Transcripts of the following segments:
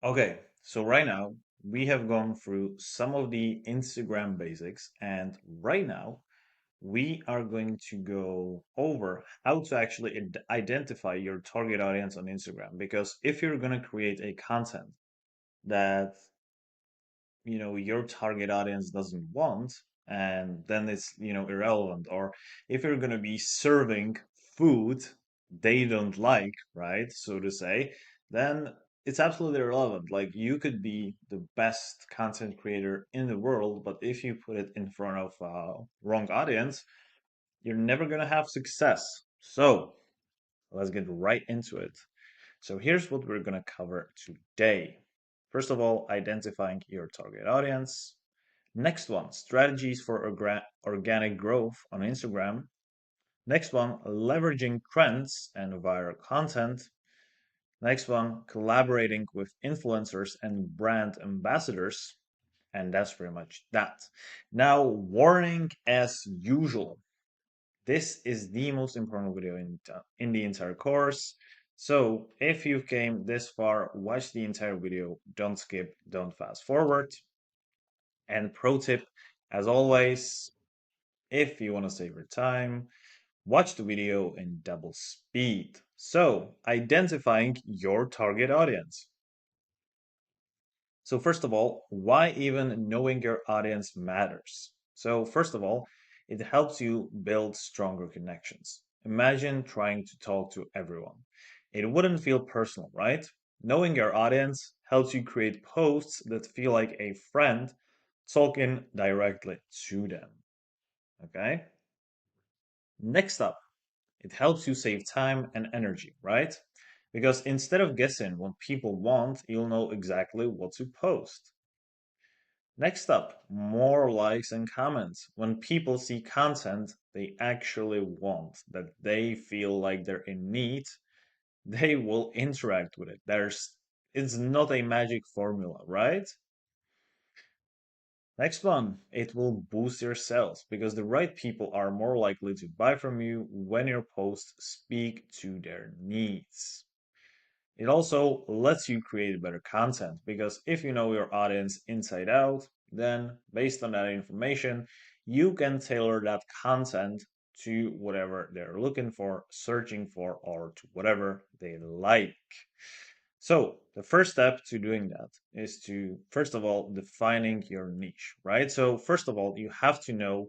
Okay, so right now we have gone through some of the Instagram basics, and right now we are going to go over how to actually identify your target audience on Instagram. Because if you're going to create a content that your target audience doesn't want, and then it's irrelevant, or if you're going to be serving food they don't like, right, so to say, then it's absolutely irrelevant. Like, you could be the best content creator in the world, but if you put it in front of wrong audience, you're never going to have success. So let's get right into it. So here's what we're going to cover today. First of all, identifying your target audience. Next one, strategies for organic growth on Instagram. Next one, leveraging trends and viral content. Next one, collaborating with influencers and brand ambassadors. And that's pretty much that. Now, warning as usual. This is the most important video in the entire course. So if you came this far, watch the entire video. Don't skip, don't fast forward. And pro tip, as always, if you want to save your time, watch the video in double speed. So, identifying your target audience. So, first of all, why even knowing your audience matters? So, first of all, it helps you build stronger connections. Imagine trying to talk to everyone. It wouldn't feel personal, right? Knowing your audience helps you create posts that feel like a friend talking directly to them. Okay? Next up, it helps you save time and energy, right? Because instead of guessing what people want, you'll know exactly what to post. Next up, more likes and comments. When people see content they actually want, that they feel like they're in need, they will interact with it. It's not a magic formula, right? Next one, it will boost your sales because the right people are more likely to buy from you when your posts speak to their needs. It also lets you create better content because if you know your audience inside out, then based on that information, you can tailor that content to whatever they're looking for, searching for, or to whatever they like. So, the first step to doing that is to, first of all, defining your niche, right? So, first of all, you have to know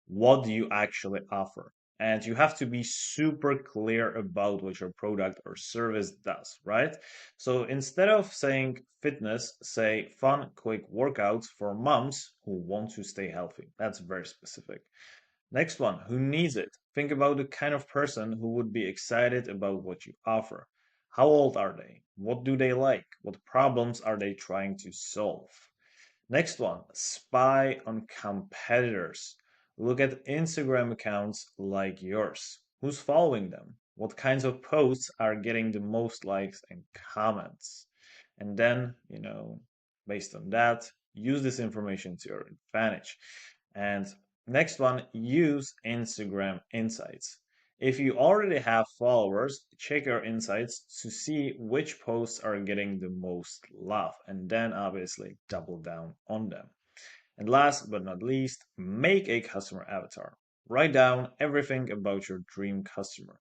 what do you actually offer. And you have to be super clear about what your product or service does, right? So instead of saying fitness, say fun, quick workouts for moms who want to stay healthy. That's very specific. Next one, who needs it? Think about the kind of person who would be excited about what you offer. How old are they? What do they like? What problems are they trying to solve? Next one, spy on competitors. Look at Instagram accounts like yours. Who's following them? What kinds of posts are getting the most likes and comments? And then, based on that, use this information to your advantage. And next one, use Instagram Insights. If you already have followers, check your insights to see which posts are getting the most love, and then obviously double down on them. And last but not least, make a customer avatar. Write down everything about your dream customer,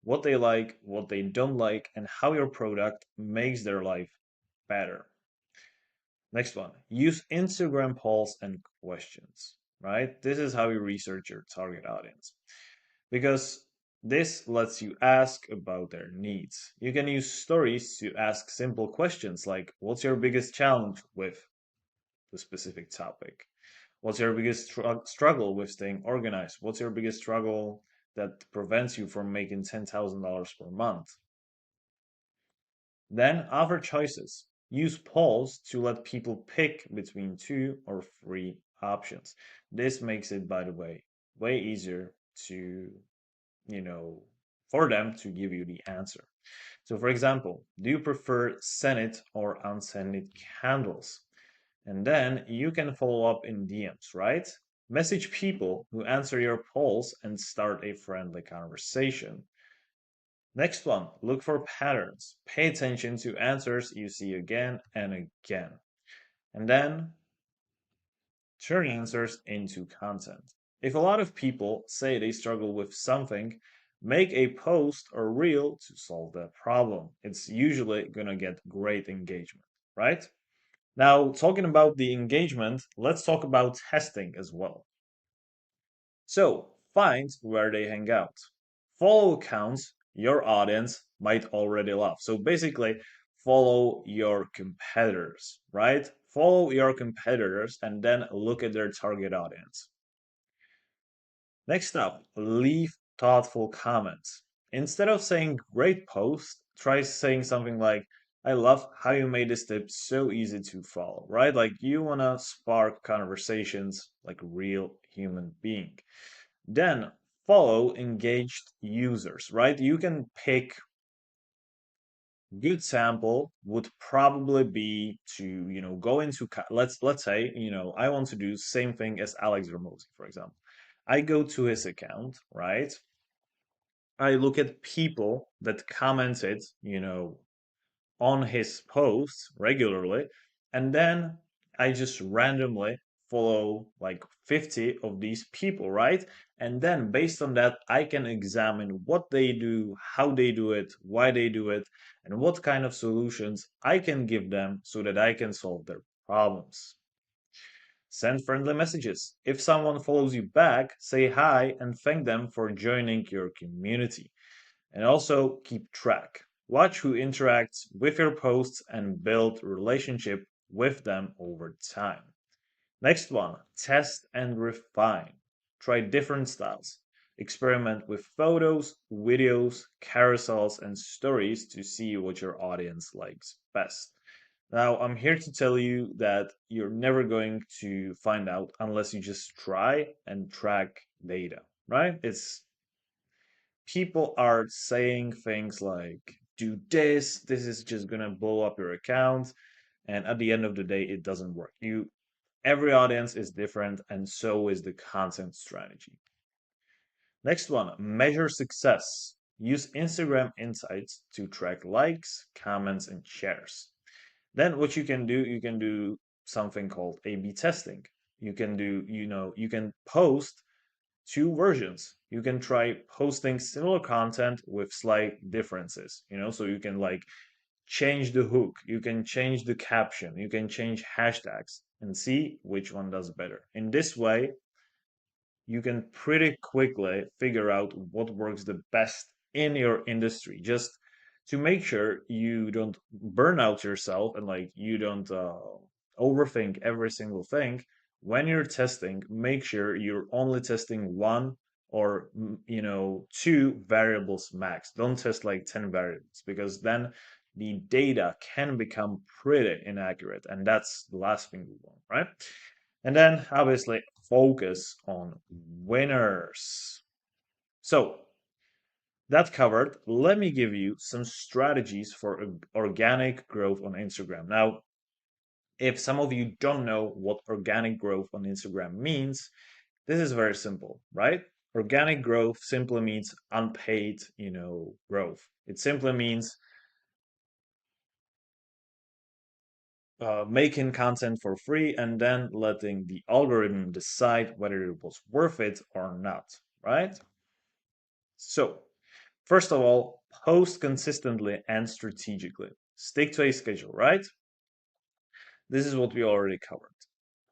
what they like, what they don't like, and how your product makes their life better. Next one, use Instagram polls and questions, right? This is how you research your target audience because this lets you ask about their needs. You can use stories to ask simple questions like, what's your biggest challenge with the specific topic? What's your biggest struggle with staying organized? What's your biggest struggle that prevents you from making $10,000 per month? Then offer choices. Use polls to let people pick between two or three options. This makes it, by the way easier to, you know, for them to give you the answer. So, for example, do you prefer scented or unscented candles? And then you can follow up in DMs, right? Message people who answer your polls and start a friendly conversation. Next one, look for patterns. Pay attention to answers you see again and again. And then turn answers into content. If a lot of people say they struggle with something, make a post or reel to solve that problem. It's usually going to get great engagement, right? Now, talking about the engagement, let's talk about testing as well. So, find where they hang out. Follow accounts your audience might already love. So, basically, follow your competitors, right? Follow your competitors and then look at their target audience. Next up, leave thoughtful comments. Instead of saying great post, try saying something like, I love how you made this tip so easy to follow, right? Like you want to spark conversations like a real human being. Then follow engaged users, right? You can pick good sample would probably be to go into let's say I want to do same thing as Alex Ramosi, for example. I go to his account, right? I look at people that commented on his posts regularly, and then I just randomly follow like 50 of these people, right? And then based on that, I can examine what they do, how they do it, why they do it, and what kind of solutions I can give them so that I can solve their problems. Send friendly messages. If someone follows you back, say hi and thank them for joining your community. And also keep track. Watch who interacts with your posts and build relationship with them over time. Next one, test and refine. Try different styles. Experiment with photos, videos, carousels, and stories to see what your audience likes best. Now, I'm here to tell you that you're never going to find out unless you just try and track data, right? It's people are saying things like, do this is just gonna blow up your account. And at the end of the day, it doesn't work. Every audience is different, and so is the content strategy. Next one, measure success. Use Instagram Insights to track likes, comments, and shares. Then what you can do something called A/B testing. You can post two versions. You can try posting similar content with slight differences, so you can like change the hook, you can change the caption, you can change hashtags and see which one does better. In this way, you can pretty quickly figure out what works the best in your industry, just to make sure you don't burn out yourself and like you don't overthink every single thing. When you're testing, make sure you're only testing one or two variables max. Don't test like 10 variables, because then the data can become pretty inaccurate, and that's the last thing we want, right? And then obviously focus on winners. So that covered. Let me give you some strategies for organic growth on Instagram. Now, if some of you don't know what organic growth on Instagram means, this is very simple, right? Organic growth simply means unpaid, growth. It simply means making content for free and then letting the algorithm decide whether it was worth it or not, right? So, first of all, post consistently and strategically. Stick to a schedule, right? This is what we already covered.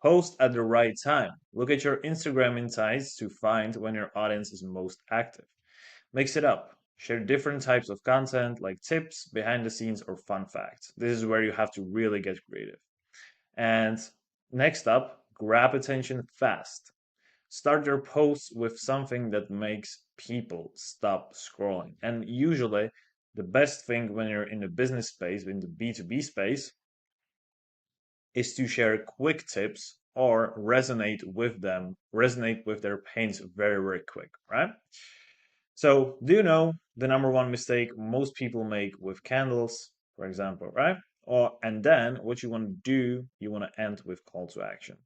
Post at the right time. Look at your Instagram insights to find when your audience is most active. Mix it up. Share different types of content like tips, behind the scenes, or fun facts. This is where you have to really get creative. And next up, grab attention fast. Start your posts with something that makes people stop scrolling. And usually, the best thing when you're in the business space, in the B2B space, is to share quick tips or resonate with their pains very, very quick, right? So, do you know the number one mistake most people make with candles, for example, right? And then what you want to do, you want to end with call to action.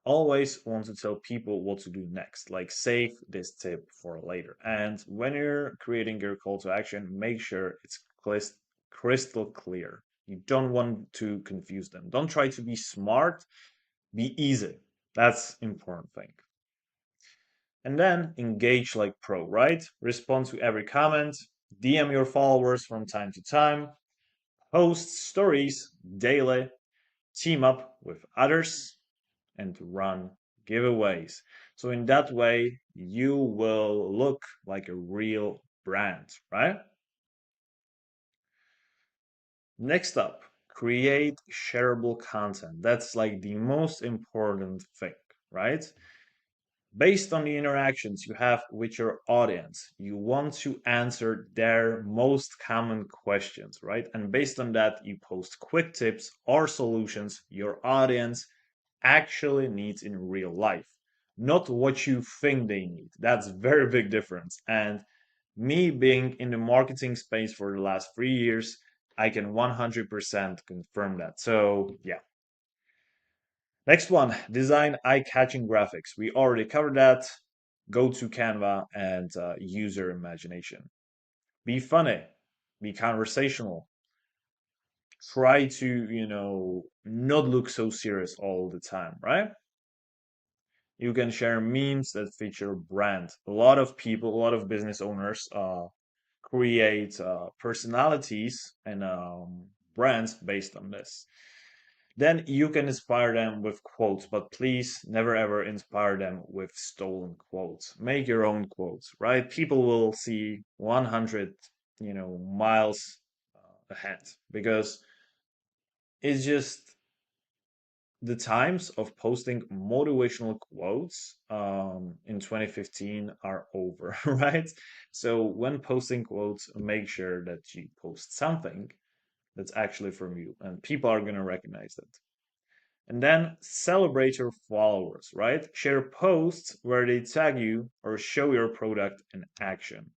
Always want to tell people what to do next, like save this tip for later. And when you're creating your call to action, make sure it's crystal clear. You don't want to confuse them. Don't try to be smart, be easy. That's important thing. And then engage like pro, right? Respond to every comment, DM your followers from time to time, post stories daily, team up with others, and run giveaways. So in that way, you will look like a real brand, right? Next up, create shareable content. That's like the most important thing, right? Based on the interactions you have with your audience, you want to answer their most common questions, right? And based on that, you post quick tips or solutions your audience actually needs in real life, not what you think they need. That's very big difference. And me being in the marketing space for the last 3 years, I can 100% confirm that. So, yeah. Next one, design eye-catching graphics. We already covered that. Go to Canva and use your imagination. Be funny, be conversational. Try to, not look so serious all the time, right? You can share memes that feature brand. A lot of people, a lot of business owners create personalities and brands based on this. Then you can inspire them with quotes, but please never ever inspire them with stolen quotes. Make your own quotes, right? People will see 100, miles ahead because it's just the times of posting motivational quotes in 2015 are over, right? So when posting quotes, make sure that you post something that's actually from you, and people are going to recognize that. And then celebrate your followers, right? Share posts where they tag you or show your product in action.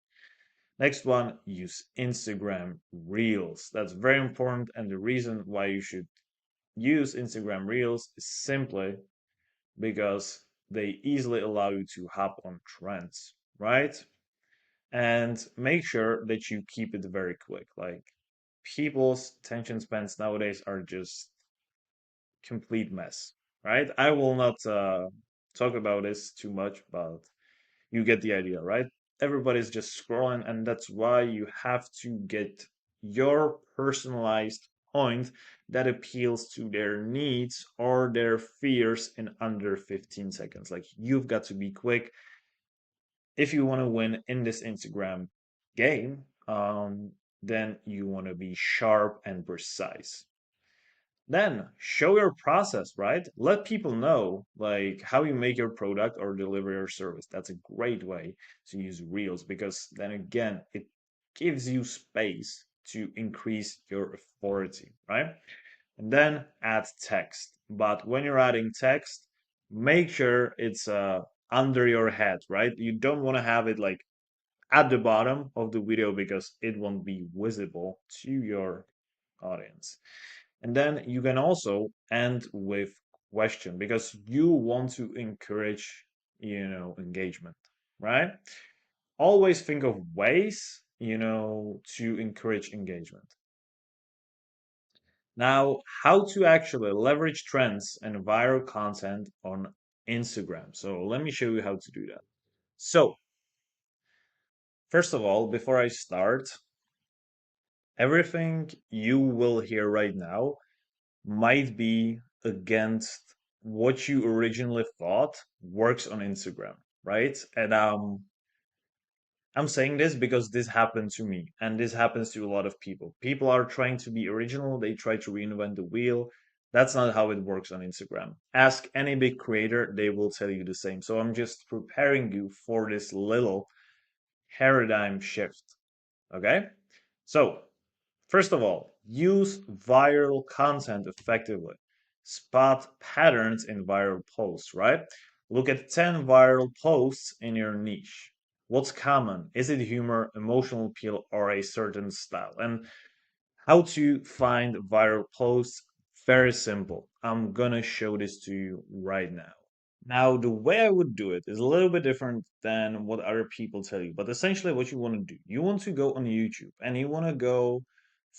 Next one, use Instagram Reels. That's very important. And the reason why you should use Instagram Reels is simply because they easily allow you to hop on trends, right? And make sure that you keep it very quick. Like people's attention spans nowadays are just complete mess, right? I will not talk about this too much, but you get the idea, right? Everybody's just scrolling, and that's why you have to get your personalized point that appeals to their needs or their fears in under 15 seconds. Like you've got to be quick if you want to win in this Instagram game. Then you want to be sharp and precise. Then show your process, right? Let people know like how you make your product or deliver your service. That's a great way to use Reels because then again, it gives you space to increase your authority, right? And then add text. But when you're adding text, make sure it's under your head, right? You don't want to have it like at the bottom of the video because it won't be visible to your audience. And then you can also end with question because you want to encourage, engagement, right? Always think of ways, to encourage engagement. Now, how to actually leverage trends and viral content on Instagram. So let me show you how to do that. So, first of all, before I start, everything you will hear right now might be against what you originally thought works on Instagram, right? And I'm saying this because this happened to me and this happens to a lot of people. People are trying to be original, they try to reinvent the wheel. That's not how it works on Instagram. Ask any big creator, they will tell you the same. So I'm just preparing you for this little paradigm shift, okay? So, first of all, use viral content effectively. Spot patterns in viral posts, right? Look at 10 viral posts in your niche. What's common? Is it humor, emotional appeal, or a certain style? And how to find viral posts? Very simple. I'm gonna show this to you right now. Now, the way I would do it is a little bit different than what other people tell you, but essentially, what you want to do, you want to go on YouTube and you want to go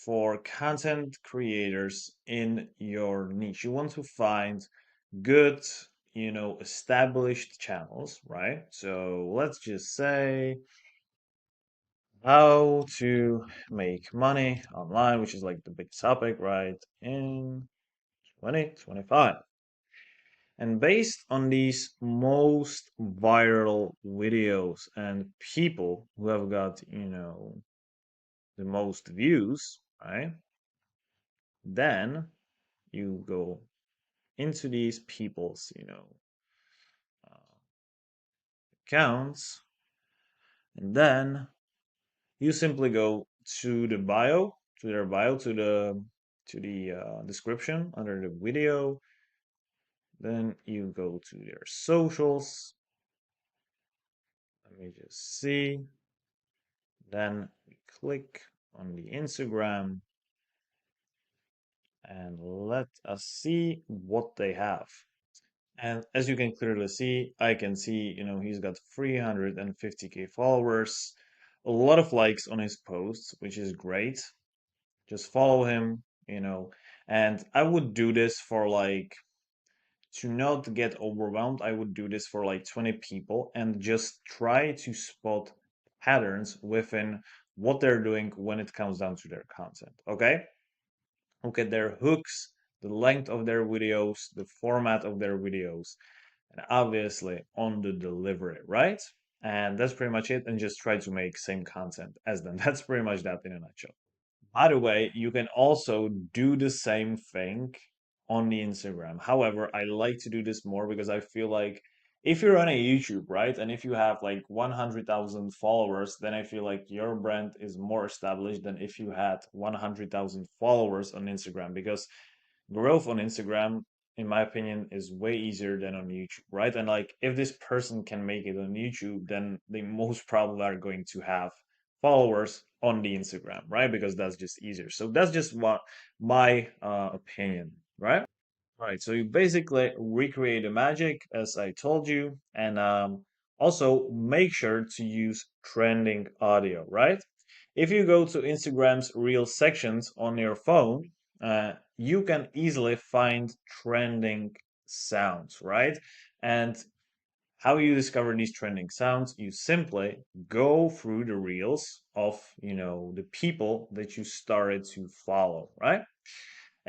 for content creators in your niche. You want to find good, established channels, right? So let's just say how to make money online, which is like the big topic, right? In 2025. And based on these most viral videos and people who have got, the most views, right? Then you go into these people's, uh, accounts, and then you simply go to the bio, to their bio, to the description under the video. Then you go to their socials. Let me just see. Then we click on the Instagram and let us see what they have. And as you can clearly see, I can see, he's got 350K followers, a lot of likes on his posts, which is great. Just follow him, and I would do this for like, to not get overwhelmed, I would do this for like 20 people and just try to spot patterns within what they're doing when it comes down to their content. Okay? Look at their hooks, the length of their videos, the format of their videos, and obviously on the delivery, right? And that's pretty much it. And just try to make same content as them. That's pretty much that in a nutshell. By the way, you can also do the same thing on the Instagram. However, I like to do this more because I feel like if you're on a YouTube, right, and if you have like 100,000 followers, then I feel like your brand is more established than if you had 100,000 followers on Instagram because growth on Instagram, in my opinion, is way easier than on YouTube, right? And like if this person can make it on YouTube, then they most probably are going to have followers on the Instagram, right? Because that's just easier. So that's just what my opinion, right? Right. So you basically recreate the magic as I told you, and also make sure to use trending audio, right? If you go to Instagram's Reel sections on your phone, you can easily find trending sounds, right? And how you discover these trending sounds, you simply go through the reels of, the people that you started to follow, right?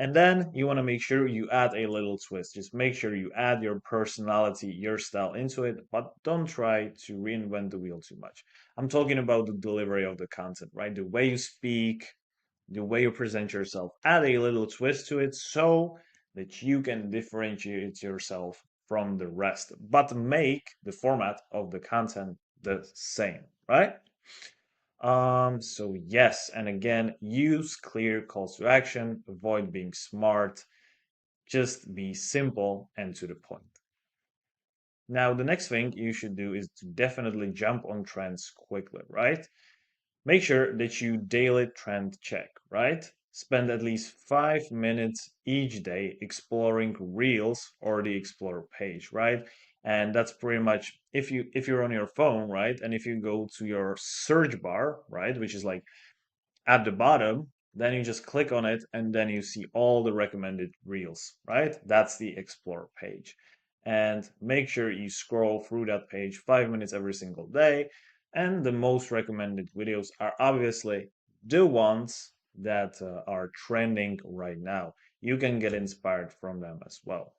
And then you want to make sure you add a little twist. Just make sure you add your personality, your style into it, but don't try to reinvent the wheel too much. I'm talking about the delivery of the content, right? The way you speak, the way you present yourself. Add a little twist to it so that you can differentiate yourself from the rest, but make the format of the content the same, right? So yes, and again, use clear calls to action, avoid being smart, just be simple and to the point. Now, the next thing you should do is to definitely jump on trends quickly, right? Make sure that you daily trend check, right? Spend at least 5 minutes each day exploring Reels or the Explore page, right? And that's pretty much if you're on your phone, right? And if you go to your search bar, right, which is like at the bottom, then you just click on it and then you see all the recommended reels, right? That's the explore page. And make sure you scroll through that page 5 minutes every single day. And the most recommended videos are obviously the ones that are trending right now. You can get inspired from them as well.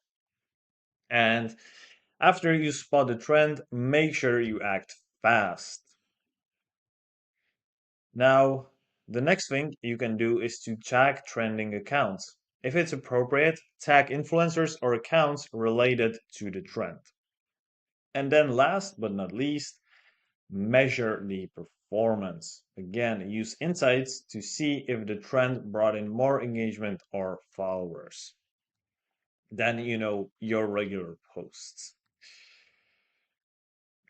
And after you spot the trend, make sure you act fast. Now, the next thing you can do is to tag trending accounts. If it's appropriate, tag influencers or accounts related to the trend. And then last but not least, measure the performance. Again, use insights to see if the trend brought in more engagement or followers than your regular posts.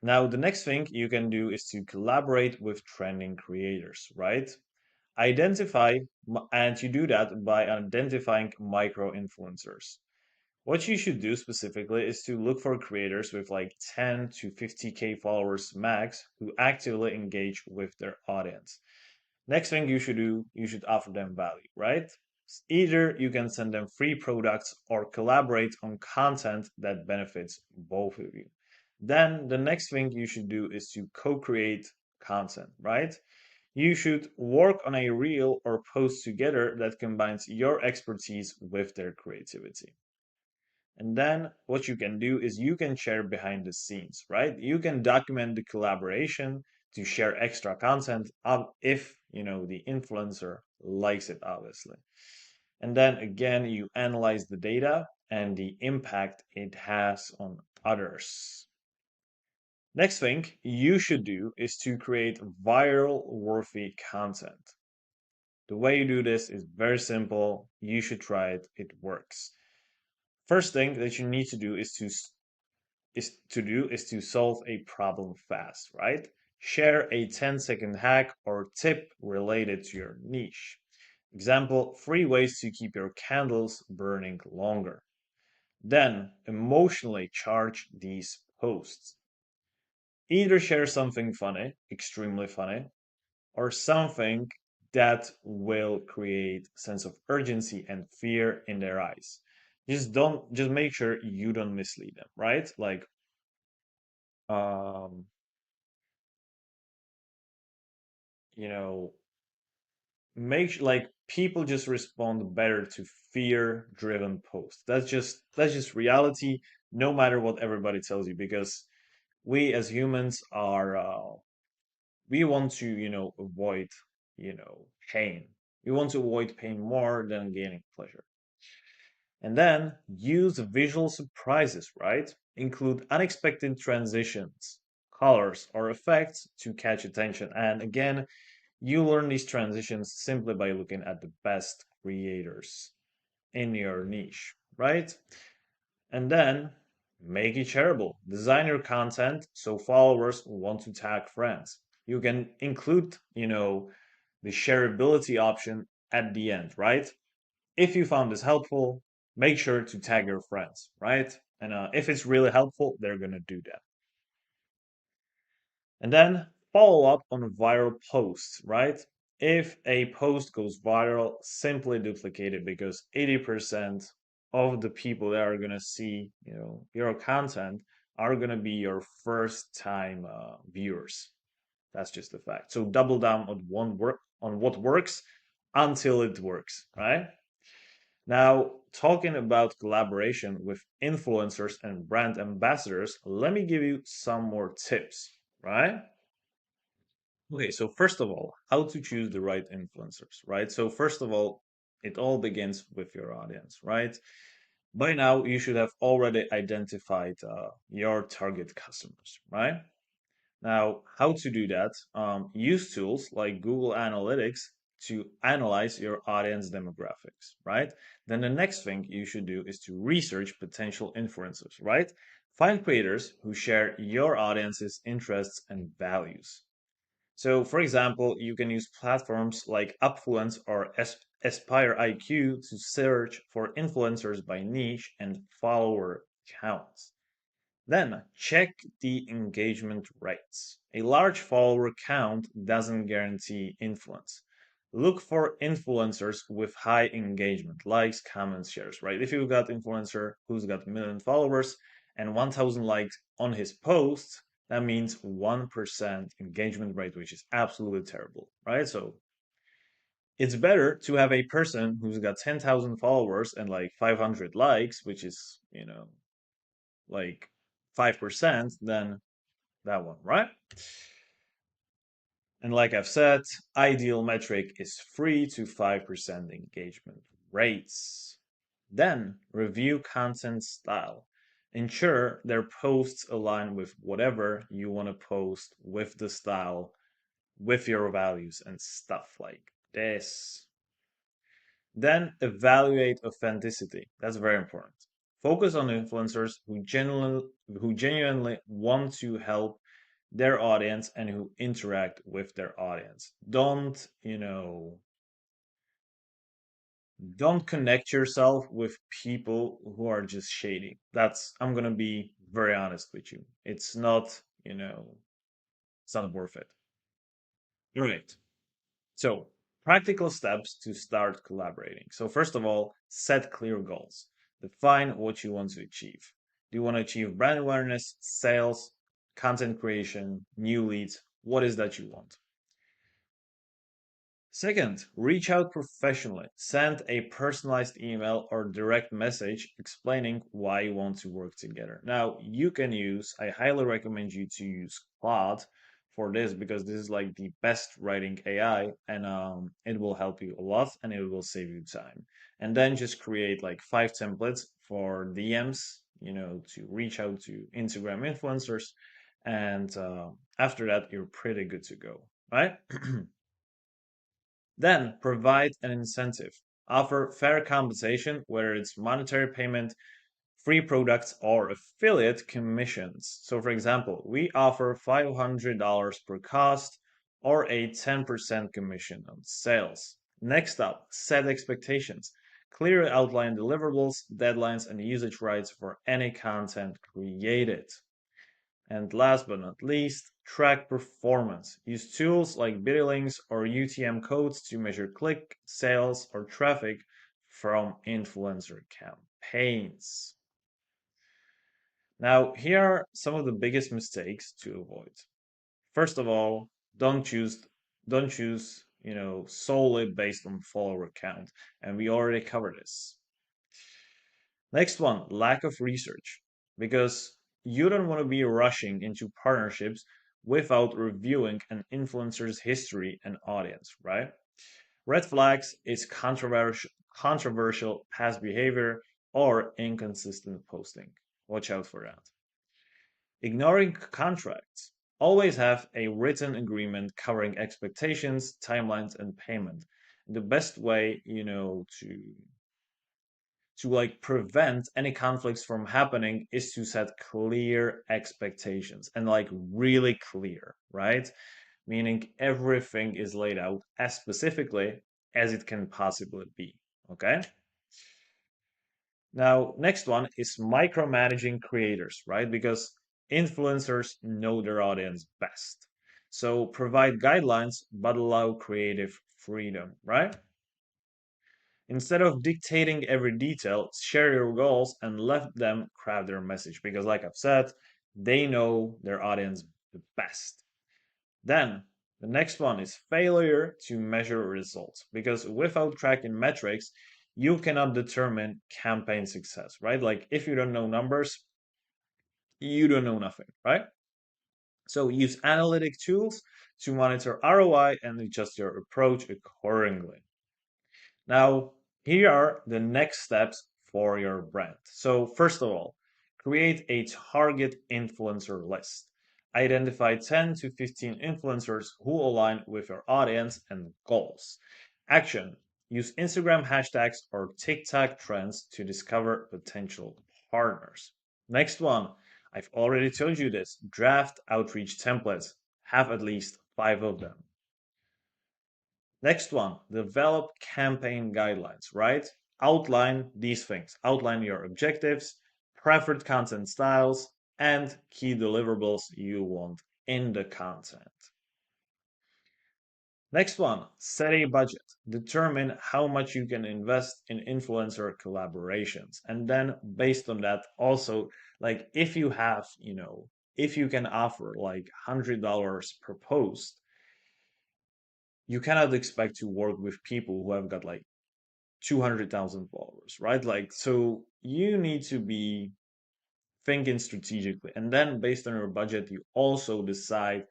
Now, the next thing you can do is to collaborate with trending creators, right? Identify, and you do that by identifying micro influencers. What you should do specifically is to look for creators with like 10 to 50K followers max who actively engage with their audience. Next thing you should do, you should offer them value, right? Either you can send them free products or collaborate on content that benefits both of you. Then the next thing you should do is to co-create content, right? You should work on a reel or post together that combines your expertise with their creativity. And then what you can do is you can share behind the scenes, right? You can document the collaboration to share extra content if, the influencer likes it, obviously. And then again, you analyze the data and the impact it has on others. Next thing you should do is to create viral worthy content. The way you do this is very simple. You should try it. It works. First thing that you need to do is to solve a problem fast, right? Share a 10-second hack or tip related to your niche. Example, 3 ways to keep your candles burning longer. Then emotionally charge these posts. Either share something funny, extremely funny, or something that will create sense of urgency and fear in their eyes. Just make sure you don't mislead them, right? Like um you know like people just respond better to fear driven posts. That's just reality, no matter what everybody tells you, because we as humans are we want to avoid pain. We want to avoid pain more than gaining pleasure. And then use visual surprises, right? Include unexpected transitions, colors, or effects to catch attention. And again, you learn these transitions simply by looking at the best creators in your niche, right? And then make it shareable. Design your content so followers want to tag friends. You can include, the shareability option at the end, right? If you found this helpful, make sure to tag your friends, right? And if it's really helpful, they're going to do that. And then follow up on viral posts, right? If a post goes viral, simply duplicate it, because 80% of the people that are going to see, your content are going to be your first time viewers. That's just a fact. So double down on what works until it works, right? Now, talking about collaboration with influencers and brand ambassadors, let me give you some more tips, right? Okay, so first of all, how to choose the right influencers, right? So first of all, it all begins with your audience, right? By now, you should have already identified your target customers, right? Now, how to do that? Use tools like Google Analytics to analyze your audience demographics, right? Then the next thing you should do is to research potential influencers, right? Find creators who share your audience's interests and values. So, for example, you can use platforms like Upfluence or Aspire IQ to search for influencers by niche and follower counts. Then check the engagement rates. A large follower count doesn't guarantee influence. Look for influencers with high engagement, likes, comments, shares, right? If you've got influencer who's got 1 million followers and 1,000 likes on his posts, that means 1% engagement rate, which is absolutely terrible, right? So it's better to have a person who's got 10,000 followers and like 500 likes, which is, like 5% than that one, right? And like I've said, ideal metric is 3 to 5% engagement rates. Then review content style. Ensure their posts align with whatever you want to post with the style, with your values and stuff like this. Then evaluate authenticity. That's very important. Focus on influencers who genuinely want to help their audience and who interact with their audience. Don't, Don't connect yourself with people who are just shady. I'm gonna be very honest with you. It's not, it's not worth it. Right. So, practical steps to start collaborating. So, first of all, set clear goals. Define what you want to achieve. Do you want to achieve brand awareness, sales, content creation, new leads? What is that you want? Second, reach out professionally. Send a personalized email or direct message explaining why you want to work together. Now, I highly recommend you to use Claude for this because this is like the best writing AI and it will help you a lot and it will save you time. And then just create like 5 templates for DMs, to reach out to Instagram influencers. And after that, you're pretty good to go, right? Then provide an incentive. Offer fair compensation, whether it's monetary payment, free products, or affiliate commissions. So, for example, we offer $500 per cost or a 10% commission on sales. Next up, set expectations. Clearly outline deliverables, deadlines, and usage rights for any content created. And last but not least, track performance. Use tools like BiddyLinks or UTM codes to measure click, sales, or traffic from influencer campaigns. Now, here are some of the biggest mistakes to avoid. First of all, don't choose, solely based on follower count, and we already covered this. Next one, lack of research. Because you don't want to be rushing into partnerships without reviewing an influencer's history and audience, right? Red flags is controversial past behavior or inconsistent posting. Watch out for that. Ignoring contracts. Always have a written agreement covering expectations, timelines, and payment. The best way, to like prevent any conflicts from happening is to set clear expectations and like really clear, right? Meaning everything is laid out as specifically as it can possibly be. Okay. Now, next one is micromanaging creators, right? Because influencers know their audience best. So provide guidelines, but allow creative freedom, right? Instead of dictating every detail, share your goals and let them craft their message because, like I've said, they know their audience the best. Then the next one is failure to measure results because without tracking metrics, you cannot determine campaign success, right? Like if you don't know numbers, you don't know nothing, right? So use analytic tools to monitor ROI and adjust your approach accordingly. Now, here are the next steps for your brand. So, first of all, create a target influencer list. Identify 10 to 15 influencers who align with your audience and goals. Action. Use Instagram hashtags or TikTok trends to discover potential partners. Next one. I've already told you this. Draft outreach templates. Have at least 5 of them. Next one, develop campaign guidelines, right? Outline these things. Outline your objectives, preferred content styles, and key deliverables you want in the content. Next one, set a budget. Determine how much you can invest in influencer collaborations. And then based on that, also, like if you can offer like $100 per post, you cannot expect to work with people who have got like 200,000 followers, right? Like, so you need to be thinking strategically. And then based on your budget, you also decide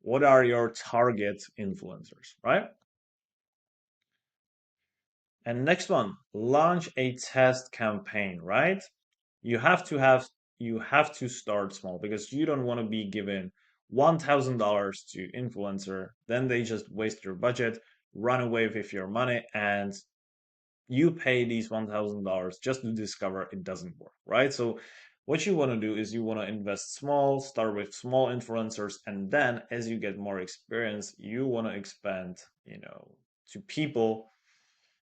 what are your target influencers, right? And next one, launch a test campaign, right? You have to have you have to start small because you don't want to be given $1,000 to influencer, then they just waste your budget, run away with your money, and you pay these $1,000 just to discover it doesn't work, right? So what you want to do is you want to invest small, start with small influencers, and then as you get more experience, you want to expand, to people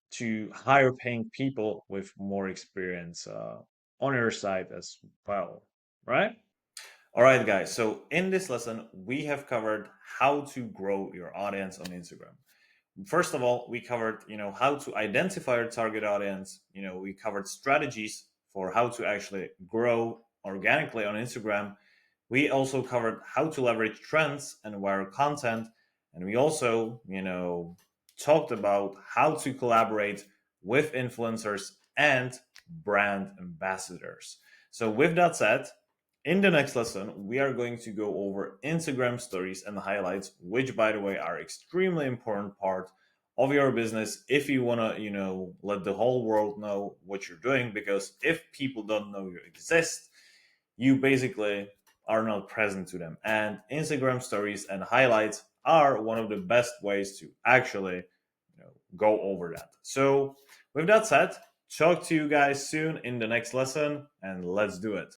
to higher paying people with more experience on your side as well, right? All right, guys. So in this lesson, we have covered how to grow your audience on Instagram. First of all, we covered, how to identify your target audience. We covered strategies for how to actually grow organically on Instagram. We also covered how to leverage trends and viral content. And we also, talked about how to collaborate with influencers and brand ambassadors. So, with that said, in the next lesson, we are going to go over Instagram stories and highlights, which, by the way, are extremely important part of your business if you want to, let the whole world know what you're doing. Because if people don't know you exist, you basically are not present to them. And Instagram stories and highlights are one of the best ways to actually go over that. So, with that said, talk to you guys soon in the next lesson, and let's do it.